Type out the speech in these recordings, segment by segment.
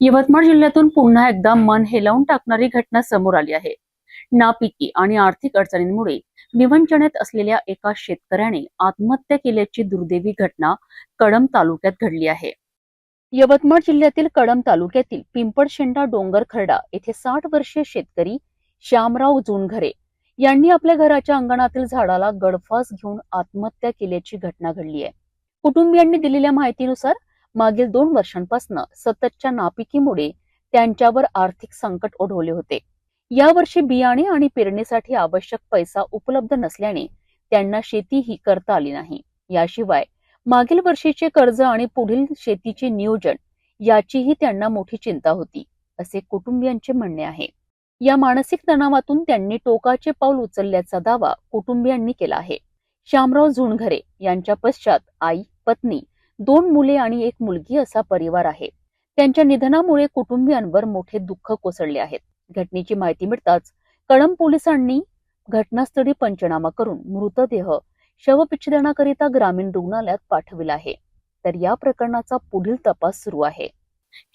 यवतमाळ जिल्ह्यातून पुन्हा एकदा मन हेलावून टाकणारी घटना समोर आली आहे. नापिकी आणि आर्थिक अडचणींमुळे विवंचनेत असलेल्या एका शेतकऱ्याने आत्महत्या केल्याची दुर्दैवी घटना कळंब तालुक्यात घडली आहे. यवतमाळ जिल्ह्यातील कळंब तालुक्यातील पिंपळशेंडा डोंगरखर्डा येथे 60 वर्षीय शेतकरी श्यामराव जुनघरे यांनी आपल्या घराच्या अंगणातील झाडाला गळफास घेऊन आत्महत्या केल्याची घटना घडली आहे. कुटुंबियांनी दिलेल्या माहितीनुसार मागील 2 वर्षांपासून सततच्या नापिकीमुळे त्यांच्यावर आर्थिक संकट ओढवले होते. यावर्षी बियाणे आणि पेरणीसाठी आवश्यक पैसा उपलब्ध नसल्याने त्यांना शेतीही करता आली नाही. याशिवाय मागील वर्षीचे कर्ज आणि पुढील शेतीचे नियोजन याचीही त्यांना मोठी चिंता होती, असे कुटुंबियांचे म्हणणे आहे. या मानसिक तणावातून त्यांनी टोकाचे पाऊल उचलल्याचा दावा कुटुंबियांनी केला आहे. श्यामराव झुणघरे यांच्या पश्चात आई, पत्नी, 2 मुले आणि 1 मुलगी असा परिवार आहे. त्यांच्या निधनामुळे कुटुंबियांवर मोठे दुःख कोसळले आहेत. घटनेची माहिती मिळताच कळंब पोलिसांनी घटनास्थळी पंचनामा करून मृतदेह शवविच्छेदनाकरिता ग्रामीण रुग्णालयात पाठविला आहे. तर या प्रकरणाचा पुढील तपास सुरू आहे.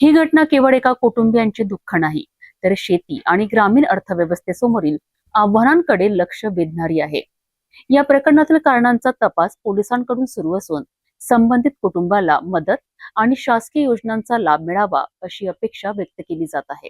ही घटना केवळ एका कुटुंबियांचे दुःख नाही, तर शेती आणि ग्रामीण अर्थव्यवस्थेसमोरील आव्हानांकडे लक्ष वेधणारी आहे. या प्रकरणातील कारणांचा तपास पोलिसांकडून सुरू असून संबंधित कुटुंबाला मदत आणि शासकीय योजनांचा लाभ मिळावा अशी अपेक्षा व्यक्त केली जात आहे.